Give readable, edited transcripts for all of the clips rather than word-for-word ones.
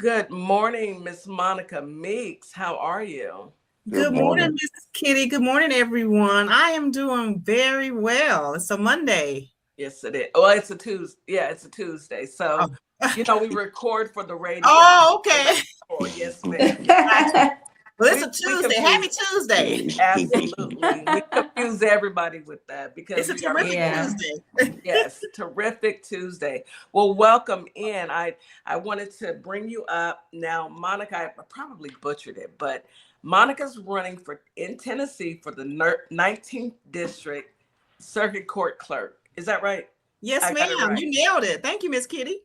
Good morning, Miss Monica Meeks. How are you? Good Good morning, morning. Miss Kitty. Good morning, everyone. I am doing very well. It's a Monday. Yes, it is. Well, it's a Tuesday. Yeah, it's a Tuesday. Oh, So, we record for the radio. oh So okay. that's cool. Yes, ma'am. Well, it's We a we Tuesday. confuse Happy Tuesday. absolutely. We confuse everybody with that It's because a we are terrific Yeah. Tuesday. yes, terrific Tuesday. Well, welcome in. I wanted to bring you up now, Monica. I probably butchered it, but Monica's running for in Tennessee for the 19th district circuit court clerk. Is that right? Yes, I got it ma'am. right. You nailed it. Thank you, Miss Kitty.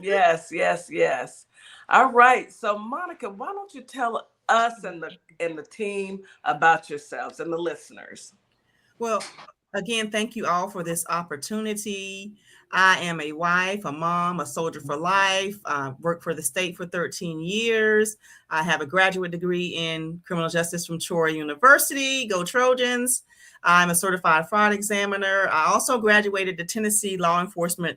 Yes, yes, yes. All right. So, Monica, why don't you tell us and the team about yourselves and the listeners? Well, again, thank you all for this opportunity. I am a wife, a mom, a soldier for life. Worked for the state for 13 years. I have a graduate degree in criminal justice from Troy University. Go Trojans. I'm a certified fraud examiner. I also graduated the Tennessee Law Enforcement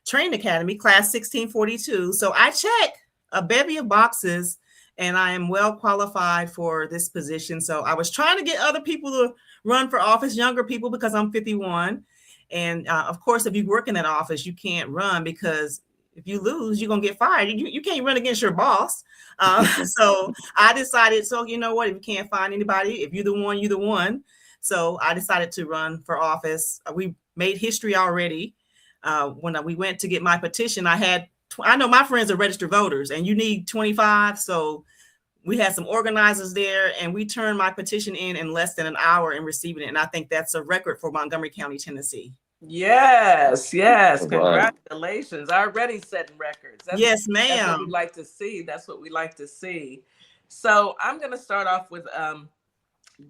Training Academy, class 1642. So I check a bevy of boxes and I am well qualified for this position. So I was trying to get other people to run for office, younger people, because I'm 51. And of course, if you work in that office, you can't run because if you lose, you're going to get fired. You can't run against your boss. So I decided, so you know what, if you can't find anybody, if you're the one, you're the one. So I decided to run for office. We made history already. When we went to get my petition, I know my friends are registered voters and you need 25. So we had some organizers there and we turned my petition in less than an hour in receiving it. And I think that's a record for Montgomery County, Tennessee. Yes, yes. All right. Congratulations. Already setting records. Yes, That's what we ma'am. like to see. That's what we like to see. So I'm going to start off with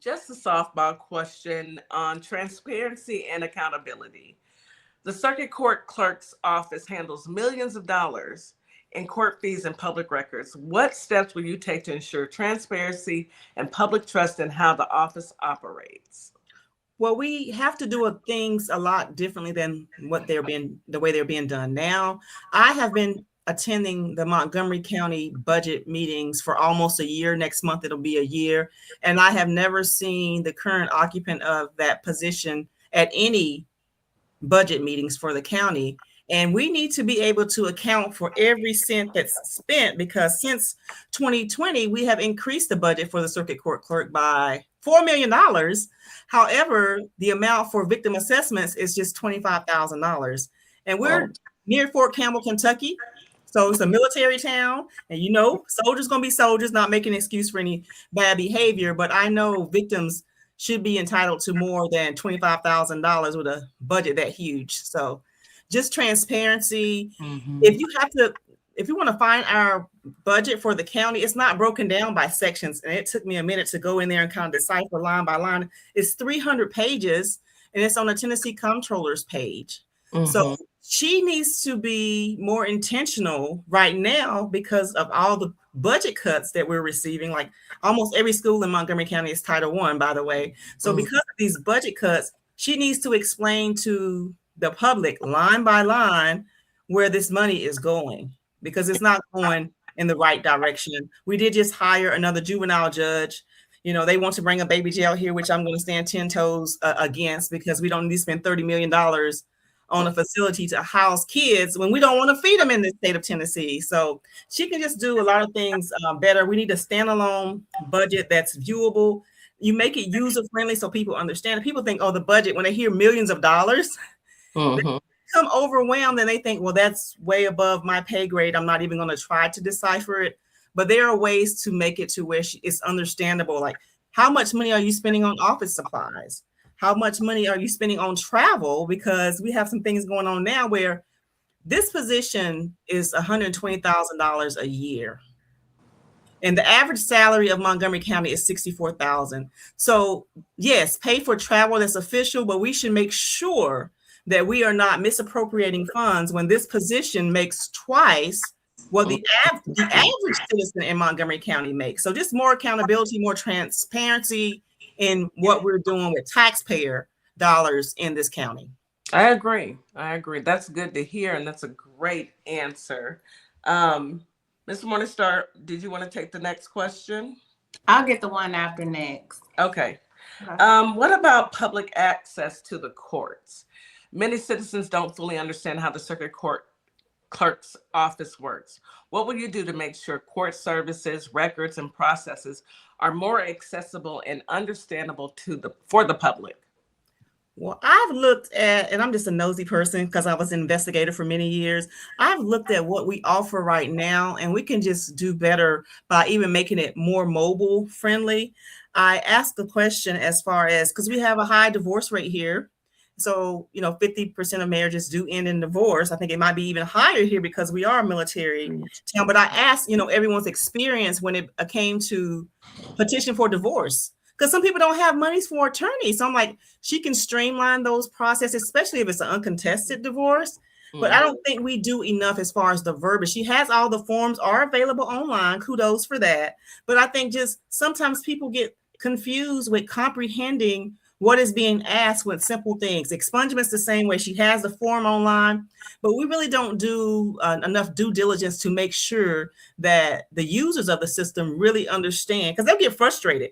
just a softball question on transparency and accountability. The circuit court clerk's office handles millions of dollars in court fees and public records. What steps will you take to ensure transparency and public trust in how the office operates? Well, we have to do things a lot differently than the way they're being done now. I have been attending the Montgomery County budget meetings for almost a year. Next month, it'll be a year. And I have never seen the current occupant of that position at any budget meetings for the county. And we need to be able to account for every cent that's spent because since 2020, we have increased the budget for the circuit court clerk by $4 million. However, the amount for victim assessments is just $25,000. And we're Oh, near Fort Campbell, Kentucky. So it's a military town. And soldiers going to be soldiers, not making an excuse for any bad behavior. But I know victims should be entitled to more than $25,000 with a budget that huge. So just transparency. Mhm. If you have to, if you want to find our budget for the county, it's not broken down by sections. And it took me a minute to go in there and kind of decipher line by line. It's 300 pages and it's on the Tennessee Comptroller's page. So Mhm. she needs to be more intentional right now because of all the budget cuts that we're receiving. Like almost every school in Montgomery County is Title I, by the way. So Mhm. because of these budget cuts, she needs to explain to the public line by line where this money is going because it's not going in the right direction. We did just hire another juvenile judge. They want to bring a baby jail here, which I'm going to stand 10 toes against because we don't need to spend $30 million on a facility to house kids when we don't want to feed them in the state of Tennessee. So she can just do a lot of things better. We need a standalone budget that's viewable. You make it user friendly so people understand. People think, oh, the budget, when they hear millions of dollars, they Mhm. become overwhelmed and they think, well, that's way above my pay grade. I'm not even going to try to decipher it. But there are ways to make it to where it's understandable. Like, how much money are you spending on office supplies? How much money are you spending on travel? Because we have some things going on now where this position is $120,000 a year. And the average salary of Montgomery County is $64,000. So yes, pay for travel that's official, but we should make sure that we are not misappropriating funds when this position makes twice what the average citizen in Montgomery County makes. So just more accountability, more transparency in what we're doing with taxpayer dollars in this county. I agree. I agree. That's good to hear, and that's a great answer. Um, Ms. Morningstar, did you want to take the next question? I'll get the one after next. Okay. Okay. What about public access to the courts? Many citizens don't fully understand how the circuit court clerk's office works. What will you do to make sure court services, records, and processes are more accessible and understandable for the public? Well, I've looked at, and I'm just a nosy person because I was an investigator for many years. I've looked at what we offer right now, and we can just do better by even making it more mobile friendly. I asked the question as far as because we have a high divorce rate here. So, 50% of marriages do end in divorce. I think it might be even higher here because we are a military town. But I asked, everyone's experience when it came to petition for divorce because some people don't have monies for attorneys. So I'm like, she can streamline those processes, especially if it's an uncontested divorce. But I don't think we do enough as far as the verbiage. She has all the forms are available online. Kudos for that. But I think just sometimes people get confused with comprehending what is being asked with simple things. Expungement's the same way. She has the form online, but we really don't do enough due diligence to make sure that the users of the system really understand because they'll get frustrated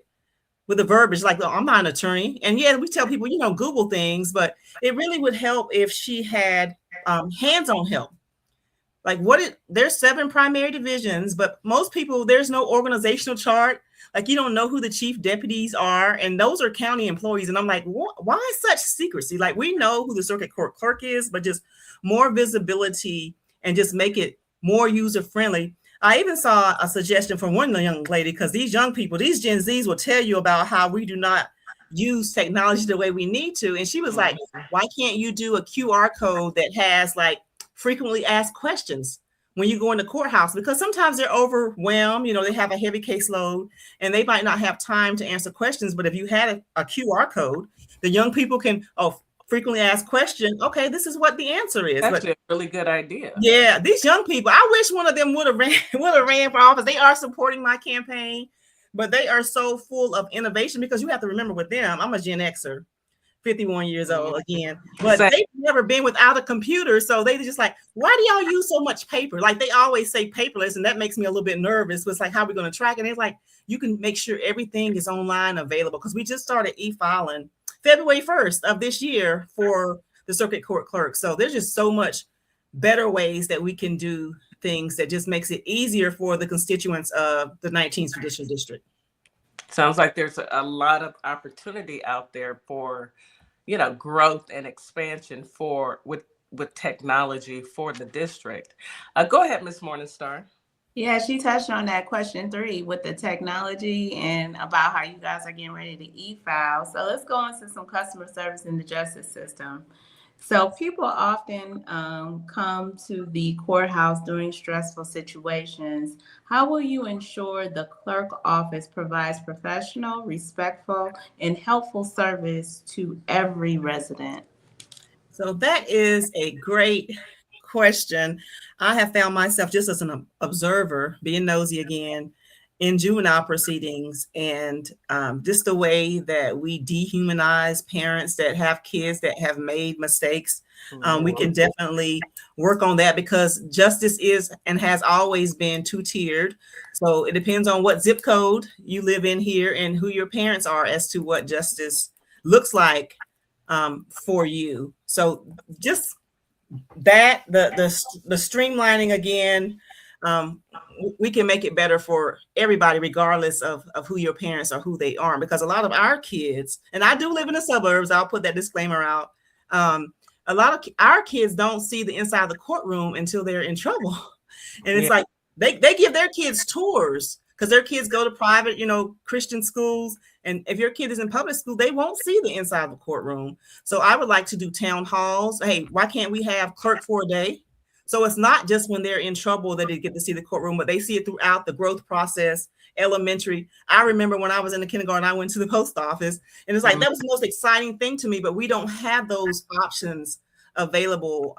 with the verbiage like, oh, I'm not an attorney. And yeah, we tell people, Google things, but it really would help if she had hands-on help. Like there's 7 primary divisions, but most people, there's no organizational chart. Like you don't know who the chief deputies are, and those are county employees. And I'm like, why such secrecy? Like we know who the circuit court clerk is, but just more visibility and just make it more user-friendly. I even saw a suggestion from one young lady, because these young people, these Gen Zs will tell you about how we do not use technology the way we need to. And she was like, why can't you do a QR code that has like frequently asked questions when you go in the courthouse? Because sometimes they're overwhelmed, they have a heavy caseload and they might not have time to answer questions. But if you had a QR code, the young people can, frequently asked question. Okay, this is what the answer is. That's a really good idea. Yeah, these young people, I wish one of them would have ran for office. They are supporting my campaign, but they are so full of innovation because you have to remember with them, I'm a Gen Xer, 51 years old again, but they've never been without a computer. So they just like, why do y'all use so much paper? Like they always say paperless, and that makes me a little bit nervous. It's like, how are we going to track it? And it's like, you can make sure everything is online available because we just started e-filing February 1st of this year for the circuit court clerk. So there's just so much better ways that we can do things that just makes it easier for the constituents of the 19th Judicial District. Sounds like there's a lot of opportunity out there for, growth and expansion with technology for the district. Go ahead, Ms. Morningstar. Yeah, she touched on that question 3 with the technology and about how you guys are getting ready to e-file. So let's go into some customer service in the justice system. So people often come to the courthouse during stressful situations. How will you ensure the clerk office provides professional, respectful, and helpful service to every resident? So that is a great question. I have found myself just as an observer, being nosy again, in juvenile proceedings, and just the way that we dehumanize parents that have kids that have made mistakes. We can definitely work on that because justice is and has always been 2-tiered. So it depends on what zip code you live in here and who your parents are as to what justice looks like for you. So just that the streamlining again, we can make it better for everybody regardless of who your parents are, who they are, because a lot of our kids, and I do live in the suburbs, I'll put that disclaimer out, a lot of our kids don't see the inside of the courtroom until they're in trouble. And it's like they give their kids tours because their kids go to private, Christian schools. And if your kid is in public school, they won't see the inside of the courtroom. So I would like to do town halls. Hey, why can't we have clerk for a day? So it's not just when they're in trouble that they get to see the courtroom, but they see it throughout the growth process, elementary. I remember when I was in the kindergarten, I went to the post office, and it's like, that was the most exciting thing to me, but we don't have those options available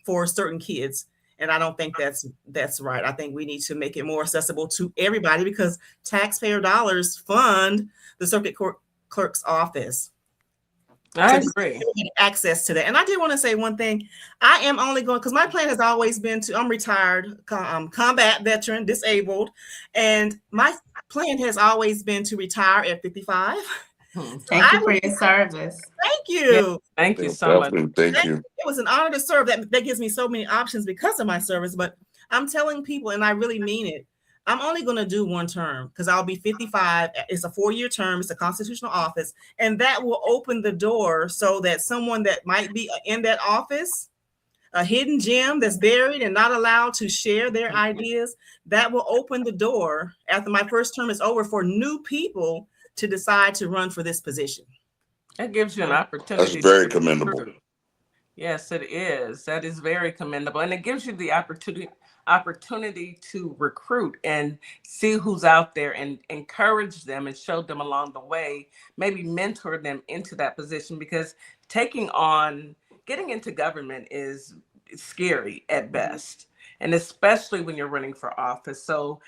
for certain kids. And I don't think that's right. I think we need to make it more accessible to everybody because taxpayer dollars fund the circuit court clerk's office. I So agree. they get access to that. And I did want to say one thing. I am only going because my plan has always been to. I'm retired, combat veteran, disabled, and my plan has always been to retire at 55. Hmm. So Thank you I for would your service. thank Yeah, you. thank you Yeah, so much. definitely. Thank you. It was an honor to serve. That gives me so many options because of my service. But I'm telling people, and I really mean it. I'm only going to do one term because I'll be 55. It's a 4-year term. It's a constitutional office, and that will open the door so that someone that might be in that office, a hidden gem that's buried and not allowed to share their ideas, that will open the door after my first term is over for new people to decide to run for this position. That gives you an That's opportunity to very commendable. recruit. Yes, it is. That is very commendable. And it gives you the opportunity to recruit and see who's out there and encourage them and show them along the way, maybe mentor them into that position because getting into government is scary at best. And especially when you're running for office. So,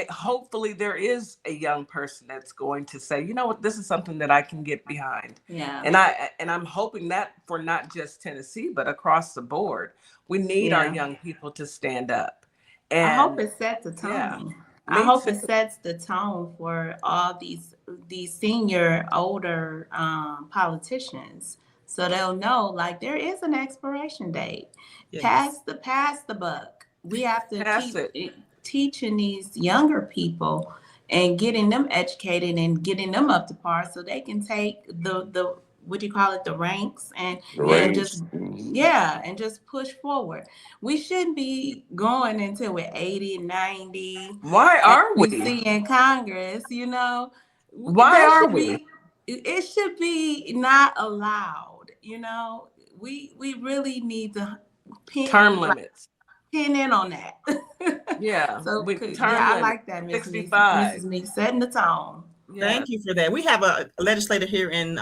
hopefully there is a young person that's going to say, you know what, this is something that I can get behind. Yeah. And I'm hoping that for not just Tennessee, but across the board, we need our Yeah. young people to stand up. I hope And it sets a yeah, tone. I me hope too. it sets the tone for all these senior, older politicians, so they'll know like there is an expiration date. Yes. Pass the buck. We have to Pass keep it. teaching these younger people and getting them educated and getting them up to par so they can take the what do you call it, the ranks, The and reins. just, yeah, and just push forward. We shouldn't be going until we're 80, 90, Why and are we we? see in Congress, Why that are should we? be, it should be not allowed. We really need to Term like limits. pin in on that. Yeah, So with yeah, term I limits. like that, Mrs. 65. Meeks, setting the tone. Yeah. Thank you for that. We have a legislator here in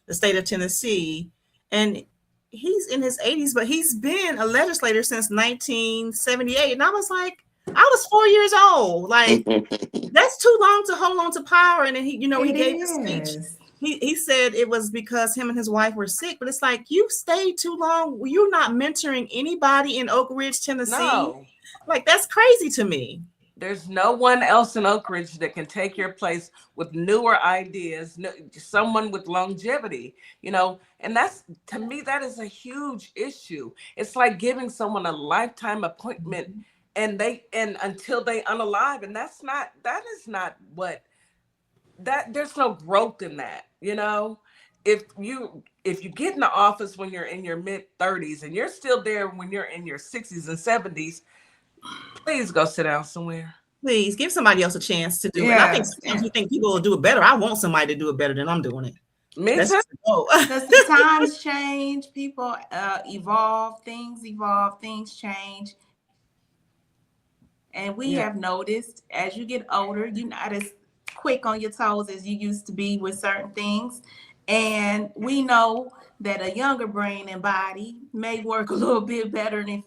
the state of Tennessee, and he's in his 80s, but he's been a legislator since 1978. And I was like, I was 4 years old. Like, that's too long to hold on to power. And then he It gave a speech. is. He said it was because him and his wife were sick, but it's like you stayed too long. You're not mentoring anybody in Oak Ridge, Tennessee. No. Like, that's crazy to me. There's no one else in Oak Ridge that can take your place with newer ideas, someone with longevity, and that's, to me, that is a huge issue. It's like giving someone a lifetime appointment and until they unalive. And that is not there's no growth in that. If you get in the office when you're in your mid 30s and you're still there when you're in your 60s and 70s, please go sit down somewhere. Please give somebody else a chance to do it. And I think Yes. sometimes we think people will do it better. I want somebody to do it better than I'm doing it. Me That's too. just no. Because the times change, people evolve, things change. And we Yeah. have noticed as you get older, you're not as quick on your toes as you used to be with certain things. And we know that a younger brain and body may work a little bit better and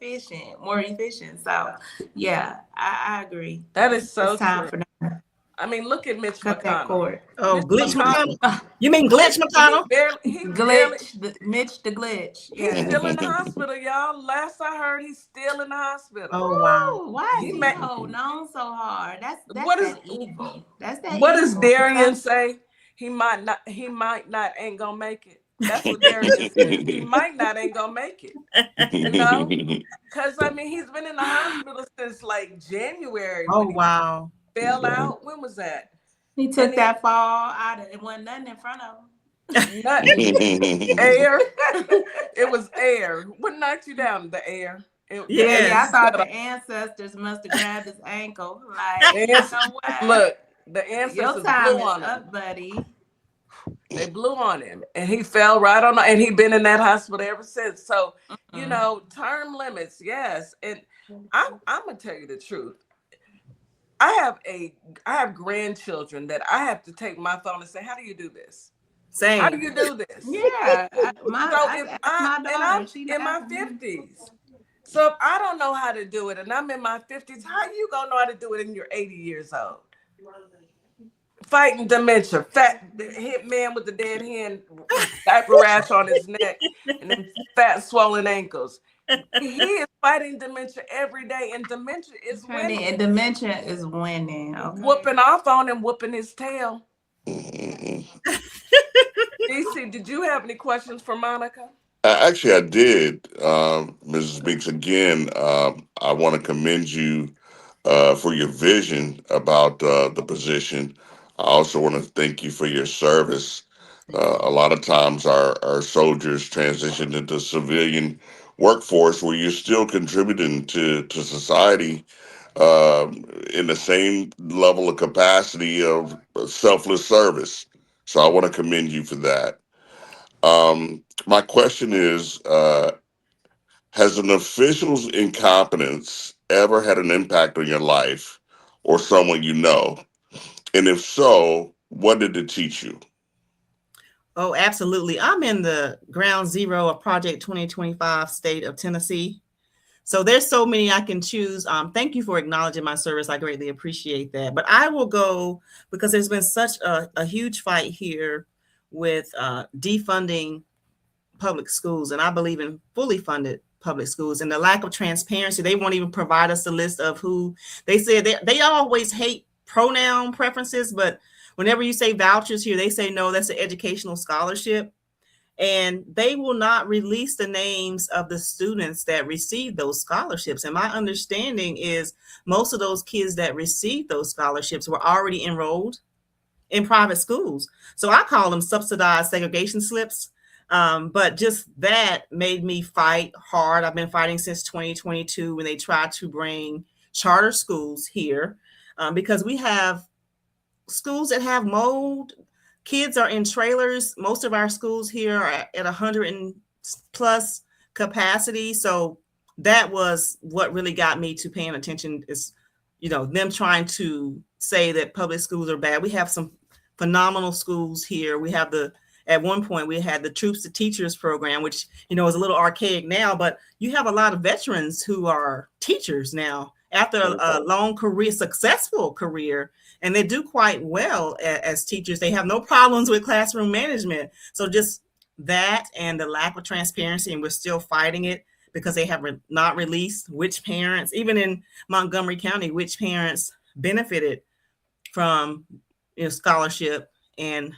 more efficient. So, yeah, I agree. That is so It's time true. for them to I mean, look at Mitch cut that McConnell. cord. Oh, Mitch Glitch McConnell, McConnell. You mean Glitch McConnell? he barely, Mitch the glitch. he's Yeah. still in the hospital, y'all. Last I heard, he's still in the hospital. Oh, wow. Ooh, why He is he may, holding on so hard? That's what is that evil. That's that what does evil. Darian say? He might not, ain't gonna make it. That's what Darian says. He might not, ain't gonna make it. Because I mean, he's been in the hospital since like January Oh, when he wow. fell out. When was that? He took And that fall out of it. Wasn't nothing in front of him. nothing. Air. It was air. What knocked you down? The air. Baby, I Yes. thought the ancestors must have grabbed his ankle. Like, The you ans- know what? Look, the Your ancestors time blew is on him. up, buddy. They blew on him, and he fell right on. And he been in that hospital ever since. So, term limits, yes. And I'm gonna tell you the truth. I have grandchildren that I have to take my phone and say, "How do you do this? How do Same. you do this?" Yeah, So I if asked I my and daughter. I'm She in my asked me. 50s. So if I don't know how to do it and I'm in my 50s, how you gonna know how to do it and you're 80 years old? fighting dementia. Fat hit man with the dead hand, diaper rash on his neck, and then fat swollen ankles. He is fighting dementia every day, and dementia is winning. And dementia is winning. Okay. Whooping off on him, whooping his tail. Mhm. DC, did you have any questions for Monica? Actually, I did, Mrs. Meeks. Again, I want to commend you for your vision about the position. I also want to thank you for your service. A lot of times, our soldiers transition into civilian workforce where you're still contributing to society in the same level of capacity of selfless service. So I want to commend you for that. My question is, has an official's incompetence ever had an impact on your life or someone you know? And if so, what did it teach you? Oh, absolutely. I'm in the ground zero of Project 2025 state of Tennessee. So there's so many I can choose. Thank you for acknowledging my service. I greatly appreciate that. But I will go because there's been such a huge fight here with defunding public schools. And I believe in fully funded public schools, and the lack of transparency. They won't even provide us a list of who they said they always hate pronoun preferences. But whenever you say vouchers here, they say, no, that's an educational scholarship. And they will not release the names of the students that received those scholarships. And my understanding is most of those kids that received those scholarships were already enrolled in private schools. So I call them subsidized segregation slips. But just that made me fight hard. I've been fighting since 2022 when they tried to bring charter schools here because we have schools that have mold. Kids are in trailers. Most of our schools here are at 100 and plus capacity. So that was what really got me to paying attention is, them trying to say that public schools are bad. We have some phenomenal schools here. We have at one point we had the Troops to Teachers program, which, is a little archaic now, but you have a lot of veterans who are teachers now after a long career, successful career. And they do quite well as teachers. They have no problems with classroom management. So just that and the lack of transparency, and we're still fighting it because they have not released which parents, even in Montgomery County, which parents benefited from scholarship. And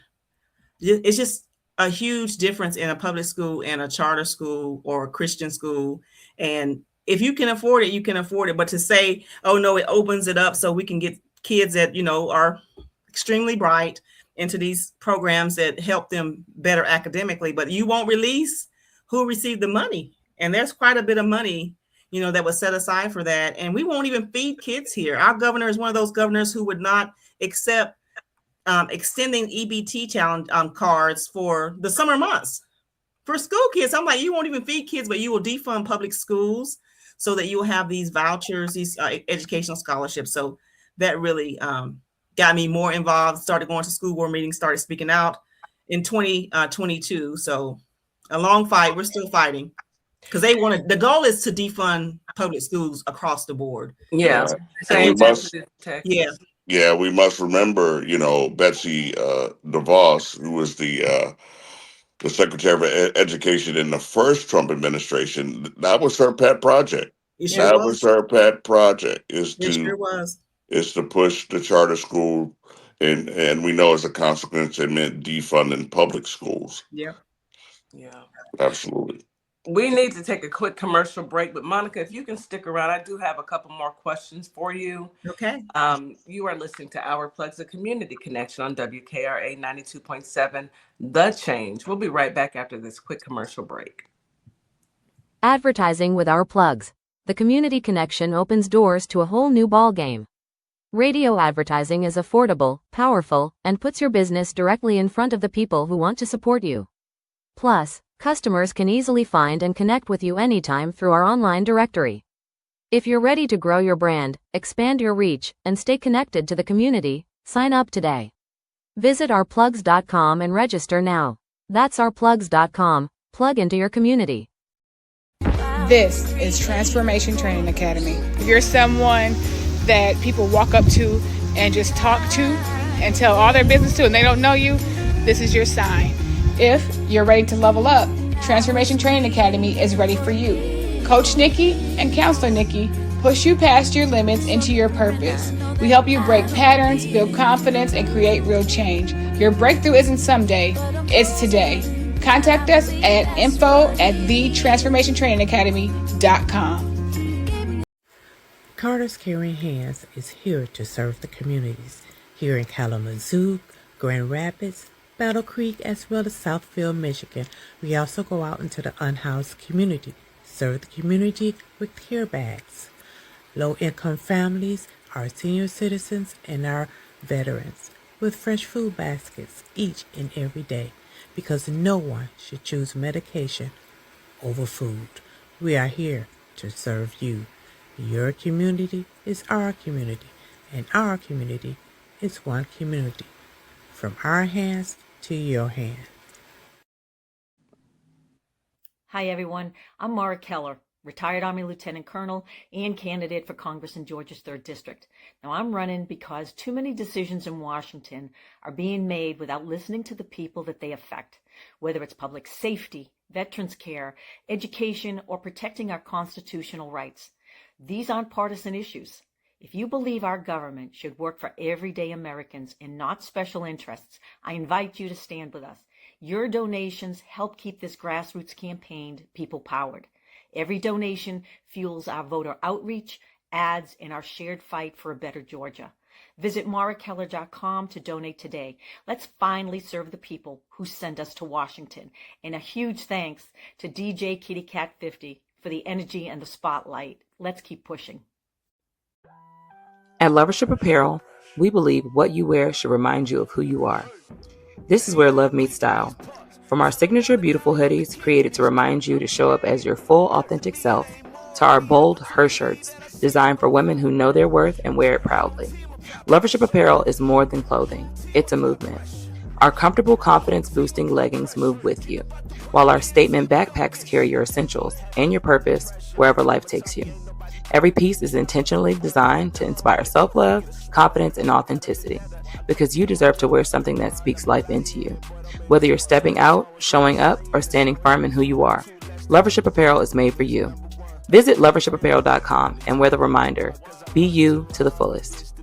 it's just a huge difference in a public school and a charter school or a Christian school. And if you can afford it, you can afford it. But to say, oh, no, it opens it up so we can get kids that, are extremely bright into these programs that help them better academically, but you won't release who received the money. And there's quite a bit of money, that was set aside for that. And we won't even feed kids here. Our governor is one of those governors who would not accept extending EBT challenge cards for the summer months for school kids. I'm like, you won't even feed kids, but you will defund public schools so that you'll have these vouchers, these educational scholarships. So that really got me more involved, started going to school board meetings, started speaking out in 2022. So a long fight. We're still fighting because the goal is to defund public schools across the board. Yeah. And we must remember, Betsy DeVos, who was the Secretary of Education in the first Trump administration. That was her pet project. That was her pet project is to push the charter school, and we know as a consequence it meant defunding public schools. Yeah, absolutely. We need to take a quick commercial break, but Monica, if you can stick around, I do have a couple more questions for you. Okay. You are listening to Our Plugs, a community connection on WKRA 92.7, The Change. We'll be right back after this quick commercial break. Advertising with Our Plugs. The community connection opens doors to a whole new ballgame. Radio advertising is affordable, powerful, and puts your business directly in front of the people who want to support you. Plus, customers can easily find and connect with you anytime through our online directory. If you're ready to grow your brand, expand your reach, and stay connected to the community, sign up today. Visit ourplugs.com and register now. That's ourplugs.com. Plug into your community. This is Transformation Training Academy. If you're someone that people walk up to and just talk to, and tell all their business to and they don't know you, this is your sign. If you're ready to level up, Transformation Training Academy is ready for you. Coach Nikki and Counselor Nikki push you past your limits into your purpose. We help you break patterns, build confidence, and create real change. Your breakthrough isn't someday, it's today. Contact us at info@thetransformationtrainingacademy.com. Carter's Caring Hands is here to serve the communities here in Kalamazoo, Grand Rapids, Battle Creek, as well as Southfield, Michigan. We also go out into the unhoused community, serve the community with care bags. Low-income families, our senior citizens, and our veterans with fresh food baskets each and every day, because no one should choose medication over food. We are here to serve you. Your community is our community, and our community is one community. From our hands to your hand. Hi, everyone. I'm Mara Keller, retired Army Lieutenant Colonel and candidate for Congress in Georgia's 3rd District. Now, I'm running because too many decisions in Washington are being made without listening to the people that they affect, whether it's public safety, veterans care, education, or protecting our constitutional rights. These aren't partisan issues. If you believe our government should work for everyday Americans and not special interests, I invite you to stand with us. Your donations help keep this grassroots campaign people-powered. Every donation fuels our voter outreach, ads, and our shared fight for a better Georgia. Visit marakeller.com to donate today. Let's finally serve the people who sent us to Washington. And a huge thanks to DJ Kitty Cat 50 for the energy and the spotlight. Let's keep pushing. At Lovership Apparel, we believe what you wear should remind you of who you are. This is where love meets style. From our signature beautiful hoodies created to remind you to show up as your full authentic self, to our bold Her shirts designed for women who know their worth and wear it proudly. Lovership Apparel is more than clothing, it's a movement. Our comfortable confidence-boosting leggings move with you, while our statement backpacks carry your essentials and your purpose wherever life takes you. Every piece is intentionally designed to inspire self-love, confidence, and authenticity, because you deserve to wear something that speaks life into you. Whether you're stepping out, showing up, or standing firm in who you are, Lovership Apparel is made for you. Visit lovershipapparel.com and wear the reminder, be you to the fullest.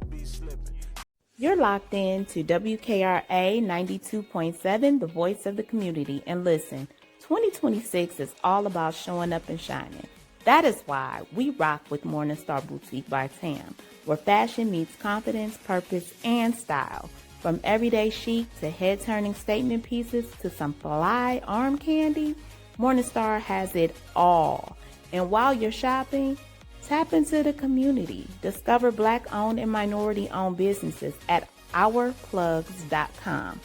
You're locked in to WKRA 92.7, the voice of the community. And listen, 2026 is all about showing up and shining. That is why we rock with Morningstar Boutique by Tam, where fashion meets confidence, purpose, and style. From everyday chic to head-turning statement pieces to some fly arm candy, Morningstar has it all. And while you're shopping, tap into the community. Discover Black-owned and minority-owned businesses at ourplugs.com.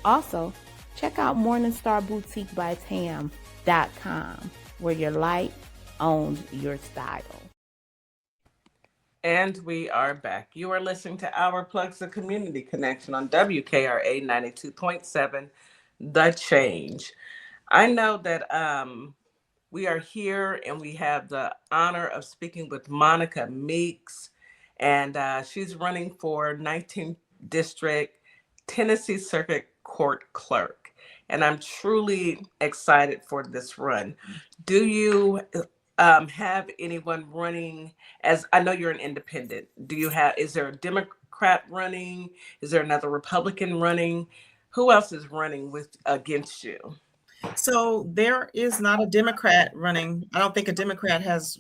Also, check out MorningstarBoutiqueByTam.com, where your light owns your style. And we are back. You are listening to Our Plugs, the Community Connection on WKRA 92.7, The Change. I know that we are here and we have the honor of speaking with Monica Meeks, and she's running for 19th District Tennessee Circuit Court Clerk. And I'm truly excited for this run. Do you have anyone running? As I know you're an independent, is there a Democrat running? Is there another Republican running? Who else is running against you? So there is not a Democrat running. I don't think a Democrat has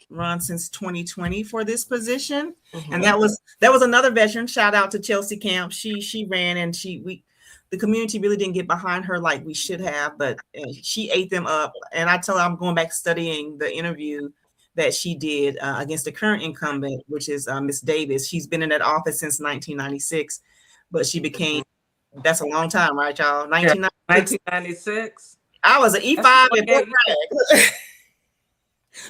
run since 2020 for this position. Mm-hmm. And that was another veteran. Shout out to Chelsea Camp. She ran, and the community really didn't get behind her like we should have, but she ate them up. And I tell her I'm going back studying the interview that she did against the current incumbent, which is Miss Davis. She's been in that office since 1996, but she became, that's a long time, right, y'all? 1996. I was an E5 and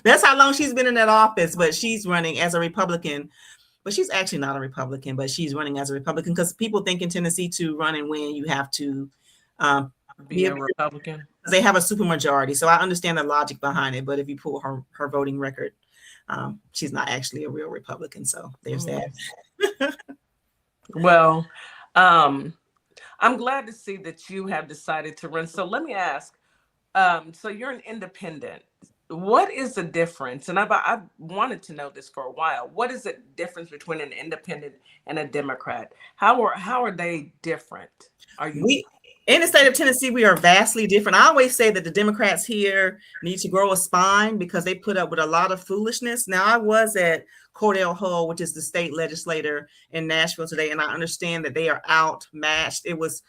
that's how long she's been in that office, but she's running as a Republican. But she's actually not a Republican, but she's running as a Republican, because people think in Tennessee to run and win, you have to be a Republican. They have a supermajority. So I understand the logic behind it. But if you pull her voting record, she's not actually a real Republican. So there's that. Well, Um, I'm glad to see that you have decided to run. So let me ask, so you're an independent. What is the difference? And I've wanted to know this for a while. What is the difference between an independent and a Democrat? How are they different? Are you? We in the state of Tennessee, we are vastly different. I always say that the Democrats here need to grow a spine because they put up with a lot of foolishness. Now, I was at Cordell Hull, which is the state legislator in Nashville today, and I understand that they are outmatched. It was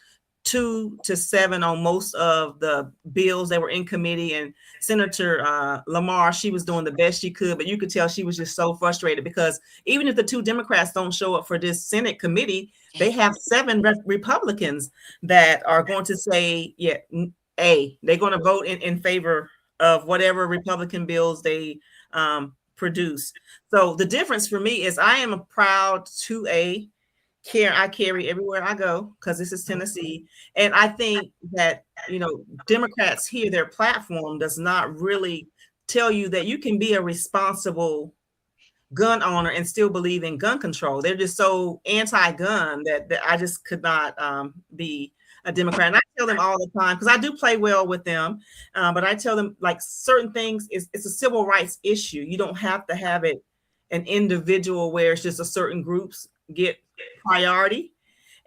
2-7 on most of the bills that were in committee, and Senator Lamar, she was doing the best she could, but you could tell she was just so frustrated because even if the two Democrats don't show up for this Senate committee, they have 7 Republicans that are going to say, yeah, they're going to vote in favor of whatever Republican bills they produce. So the difference for me is I am a proud 2A I carry everywhere I go because this is Tennessee. And I think that, Democrats here, their platform does not really tell you that you can be a responsible gun owner and still believe in gun control. They're just so anti-gun that I just could not be a Democrat. And I tell them all the time, because I do play well with them, but I tell them like certain things, it's a civil rights issue. You don't have to have it an individual where it's just a certain groups get priority.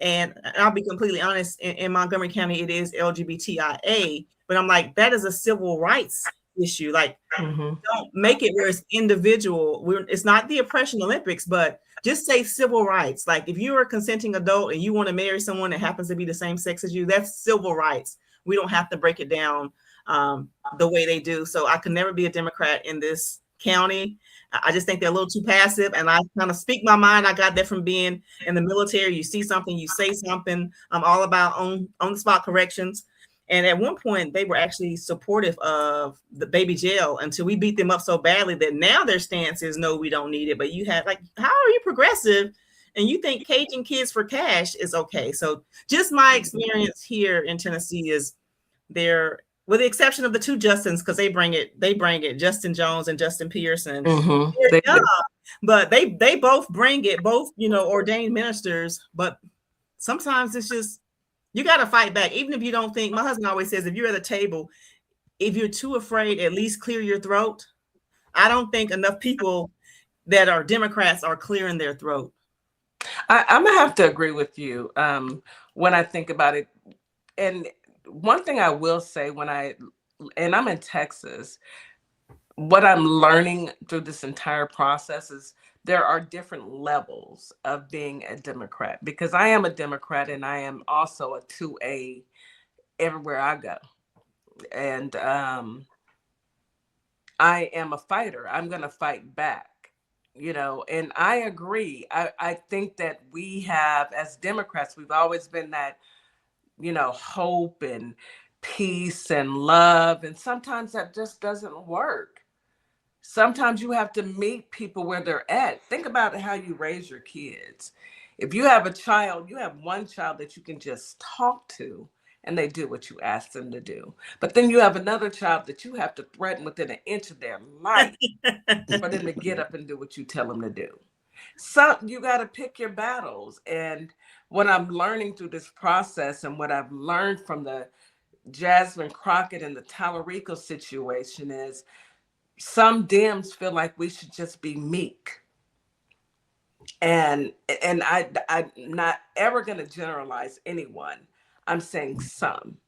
And I'll be completely honest, in Montgomery County, it is LGBTIA, but I'm like, that is a civil rights issue. Like, don't make it where it's individual. It's not the oppression Olympics, but just say civil rights. Like, if you're a consenting adult and you want to marry someone that happens to be the same sex as you, that's civil rights. We don't have to break it down the way they do. So I could never be a Democrat in this county. I just think they're a little too passive, and I kind of speak my mind. I got that from being in the military. You see something, you say something. I'm all about on the spot corrections. And at one point, they were actually supportive of the baby jail until we beat them up so badly that now their stance is, no, we don't need it. But you have, like, how are you progressive and you think caging kids for cash is okay? So just my experience here in Tennessee is they're, with the exception of the two Justins, because they bring it, Justin Jones and Justin Pearson. They're young, but they both bring it, both, ordained ministers. But sometimes it's just, you got to fight back. Even if you don't think, my husband always says, if you're at a table, if you're too afraid, at least clear your throat. I don't think enough people that are Democrats are clearing their throat. I'm gonna have to agree with you when I think about it. And one thing I will say and I'm in Texas, what I'm learning through this entire process is there are different levels of being a Democrat, because I am a Democrat and I am also a 2A everywhere I go. And I am a fighter. I'm going to fight back, and I agree. I think that we have, as Democrats, we've always been that, hope and peace and love. And sometimes that just doesn't work. Sometimes you have to meet people where they're at. Think about how you raise your kids. If you have a child, you have one child that you can just talk to and they do what you ask them to do. But then you have another child that you have to threaten within an inch of their life for them to get up and do what you tell them to do. So you got to pick your battles. And what I'm learning through this process and what I've learned from the Jasmine Crockett and the Tallarico situation is some Dems feel like we should just be meek. And I'm not ever going to generalize anyone. I'm saying some.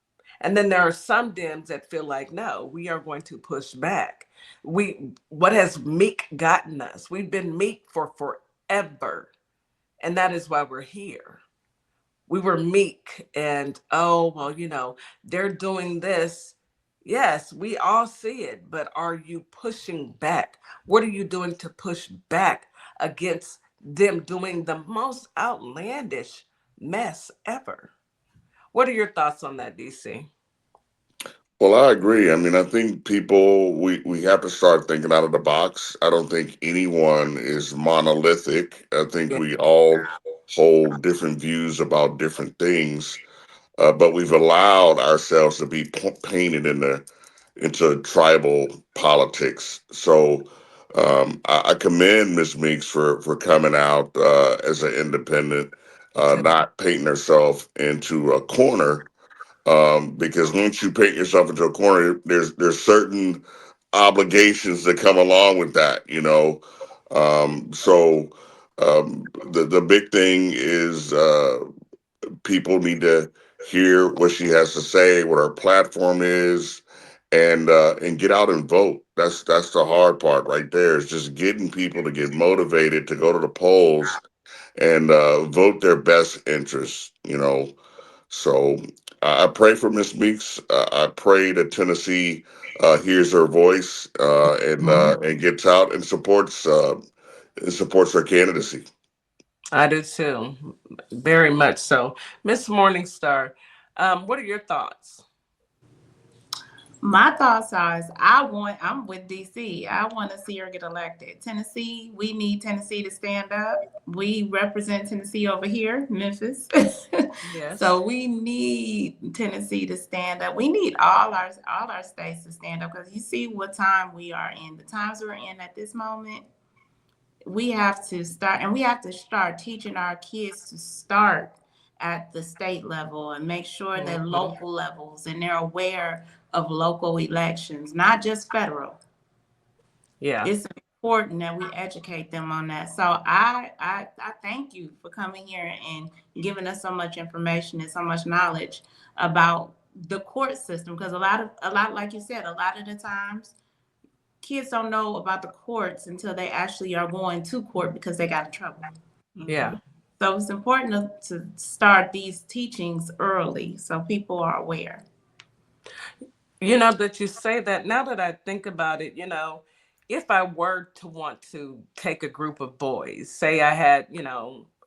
And then there are some Dems that feel like, no, we are going to push back. What has meek gotten us? We've been meek for forever. And that is why we're here. We were meek and, oh, well, they're doing this. Yes, we all see it, but are you pushing back? What are you doing to push back against them doing the most outlandish mess ever? What are your thoughts on that, DC? Well, I agree. I mean, I think we have to start thinking out of the box. I don't think anyone is monolithic. I think Yeah. we all hold different views about different things, but we've allowed ourselves to be painted into tribal politics. So I commend Ms. Meeks for coming out as an independent. not painting herself into a corner. Because once you paint yourself into a corner, there's certain obligations that come along with that, you know. So the big thing is people need to hear what she has to say, what her platform is, and get out and vote. That's the hard part right there. Is just getting people to get motivated to go to the polls and vote their best interests. You know, so I pray for Miss Meeks. I pray that Tennessee hears her voice and gets out and supports her candidacy. I do too, very much so. Miss Morningstar, what are your thoughts? My thoughts are, I'm with DC. I want to see her get elected. Tennessee, we need Tennessee to stand up. We represent Tennessee over here, Memphis. Yes. So we need Tennessee to stand up. We need all our states to stand up, because you see what time we are in. The times we're in at this moment, we have to start, and we have to start teaching our kids to start at the state level and make sure that Mhm. local levels, and they're aware of local elections, not just federal. Yeah. It's important that we educate them on that. So I thank you for coming here and giving us so much information and so much knowledge about the court system, because a lot like you said, a lot of the times kids don't know about the courts until they actually are going to court because they got in trouble. Yeah. So it's important to start these teachings early so people are aware. You know, that you say that, now that I think about it, if I were to want to take a group of boys, say I had,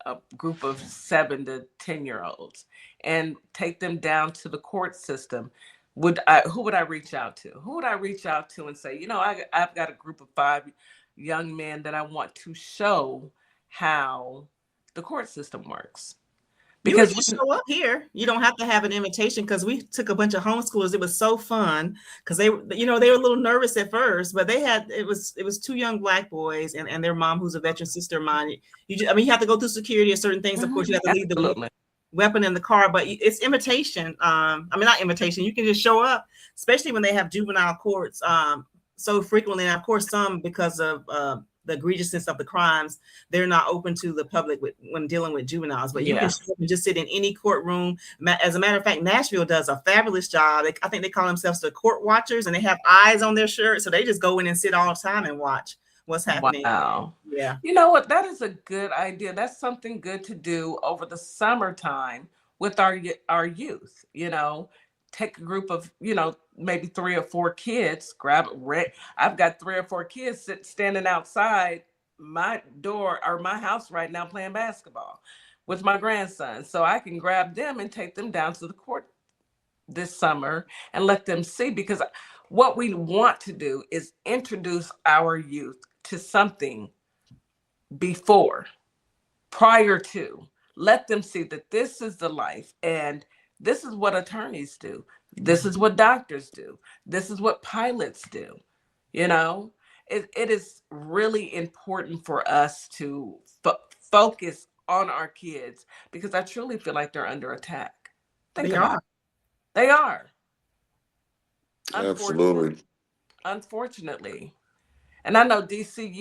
a group of 7 to 10-year-olds, and take them down to the court system, who would I reach out to? Who would I reach out to and say, I've got a group of 5 young men that I want to show how the court system works? You would Because just show up here. You don't have to have an invitation, because we took a bunch of homeschoolers. It was so fun because they were a little nervous at first, but it was 2 young Black boys and their mom, who's a veteran sister of mine. You have to go through security or certain things. Of course, you have to leave the absolutely. weapon in the car, but it's invitation. Not invitation. You can just show up, especially when they have juvenile courts so frequently. And of course, some, because of the egregiousness of the crimes, they're not open to the public when dealing with juveniles. But you can Yeah. show up and just sit in any courtroom. As a matter of fact, Nashville does a fabulous job. I think they call themselves the court watchers, and they have eyes on their shirt, so they just go in and sit all the time and watch what's happening. Wow. Yeah. You know what? That is a good idea. That's something good to do over the summertime with our youth. Take a group of, maybe 3 or 4 kids. I've got 3 or 4 kids standing outside my door or my house right now playing basketball with my grandson. So I can grab them and take them down to the court this summer and let them see, because what we want to do is introduce our youth to something before, prior to. Let them see that this is the life, and this is what attorneys do. This is what doctors do. This is what pilots do. You know, it is really important for us to focus on our kids, because I truly feel like they're under attack. Think They about are. it. They are, unfortunately. Absolutely. Unfortunately. And I know, DC,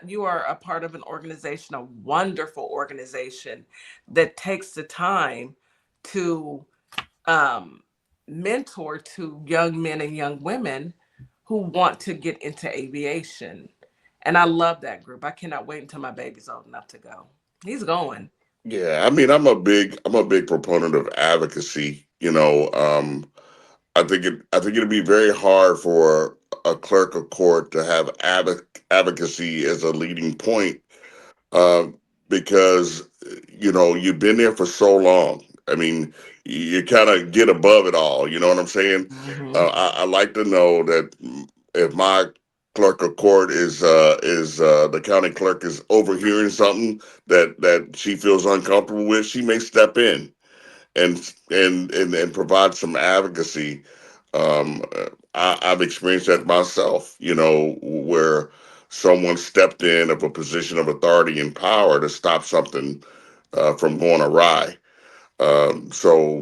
you are a part of an organization, a wonderful organization that takes the time to um, mentor to young men and young women who want to get into aviation. And I love that group. I cannot wait until my baby's old enough to go. He's going. Yeah, I mean, I'm a big proponent of advocacy. I think it'd be very hard for a clerk of court to have advocacy as a leading point, um, because you've been there for so long. I mean, you kind of get above it all. You know what I'm saying? Hmm. I like to know that if my clerk of court is the county clerk is overhearing something that she feels uncomfortable with, she may step in and provide some advocacy. I've experienced that myself, where someone stepped in of a position of authority and power to stop something from going awry. So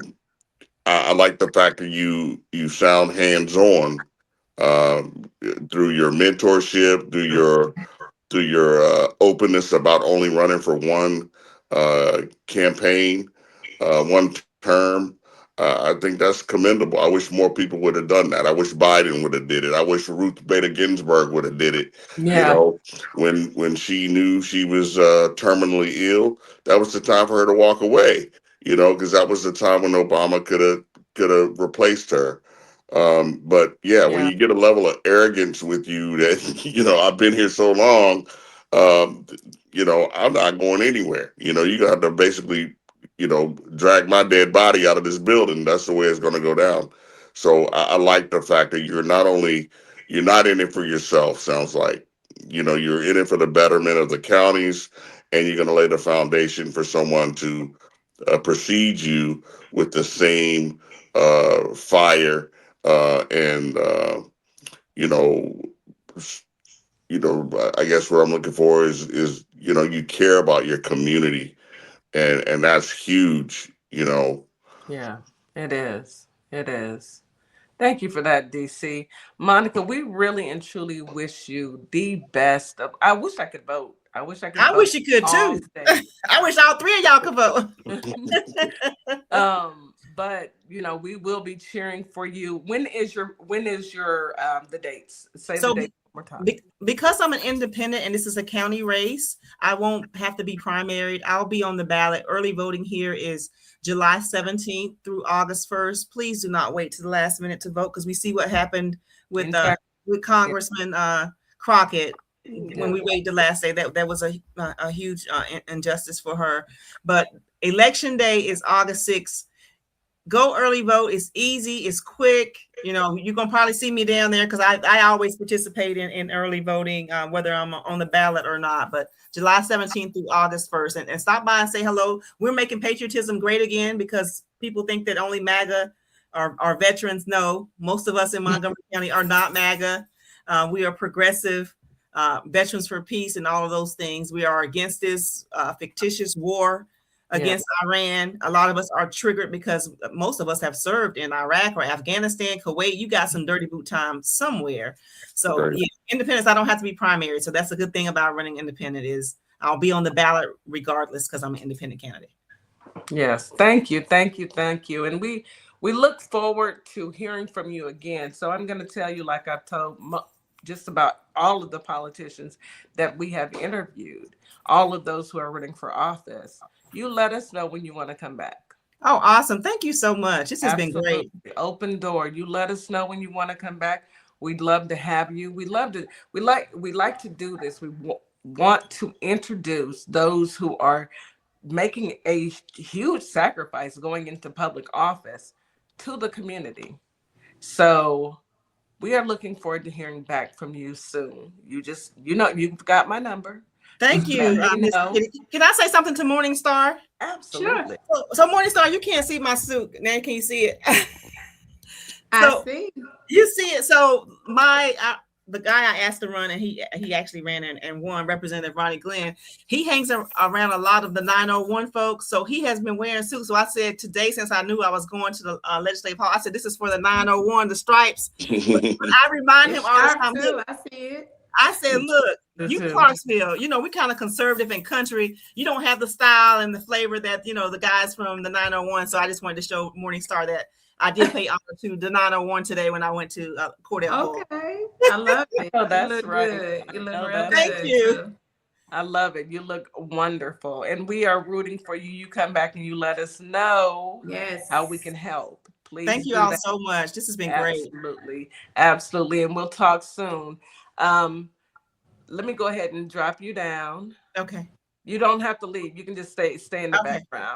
I like the fact that you sound hands on through your mentorship, through your openness about only running for one campaign, one term. I think that's commendable. I wish more people would have done that. I wish Biden would have did it. I wish Ruth Bader Ginsburg would have did it. You Yeah. know, when she knew she was terminally ill, that was the time for her to walk away. You know, because that was the time when Obama could have replaced her. But yeah, when Yeah. you get a level of arrogance with you that I've been here so long, um, I'm not going anywhere. You got to basically, drag my dead body out of this building. That's the way it's going to go down. So I like the fact that you're not in it for yourself. Sounds like, you're in it for the betterment of the counties, and you're going to lay the foundation for someone to precede you with the same fire and you know I guess what I'm looking for is you care about your community, and that's huge. Yeah. It is. It is. Thank you for that, DC. Monica, we really and truly wish you the best of. I wish I could vote. I wish I could I vote wish you could all too. state. I wish all three of y'all could vote. But we will be cheering for you. When is your the dates? Say the So date one more time. because I'm an independent and this is a county race, I won't have to be primaried. I'll be on the ballot. Early voting here is July 17th through August 1st. Please do not wait to the last minute to vote, because we see what happened with In fact, Congressman Crockett when yeah. we waited the last day. That was a huge injustice for her. But election day is August 6th. Go early vote. It's easy. It's quick. You're going to probably see me down there, because I always participate in early voting, whether I'm on the ballot or not. But July 17th through August 1st. And stop by and say hello. We're making patriotism great again, because people think that only MAGA are veterans. No, most of us in Montgomery County are not MAGA. We are progressive, veterans for peace, and all of those things. We are against this fictitious war against Iran. A lot of us are triggered because most of us have served in Iraq or Afghanistan, Kuwait. You got some dirty boot time somewhere. So Right. yeah, independence, I don't have to be primary. So that's a good thing about running independent, is I'll be on the ballot regardless, because I'm an independent candidate. Yes. Thank you. Thank you. Thank you. And we look forward to hearing from you again. So I'm going to tell you, like I've told just about all of the politicians that we have interviewed, all of those who are running for office, you let us know when you want to come back. Oh, awesome. Thank you so much. This has been great. Open door. You let us know when you want to come back. We'd love to have you. We like to do this. We want to introduce those who are making a huge sacrifice going into public office to the community. So we are looking forward to hering back from you soon. You've got my number. Thank Just you, let me Miss know. Kitty. Can I say something to Morningstar? Absolutely. So Morningstar, you can't see my suit. Now can you see it? I see. You see it. So the guy I asked to run, and he actually ran and won, Representative Ronnie Glenn. He hangs around a lot of the 901 folks, so he has been wearing suits. So I said today, since I knew I was going to the legislative hall, I said, this is for the 901, the stripes. But I remind him all the time. Too. I see it. I said, look, you too. Clarksville, we kind of conservative and country. You don't have the style and the flavor that, the guys from the 901. So I just wanted to show Morningstar that I did pay honor to the 901 today when I went to Cordell. Okay. I love it. Oh, that's you look right. good. You look know real that. good. Thank you. Too. I love it. You look wonderful. And we are rooting for you. You come back and you let us know how we can help. Please. Thank you do all that. so much. This has been great. Absolutely. Absolutely. And we'll talk soon. Let me go ahead and drop you down. Okay. You don't have to leave. You can just stay in the background.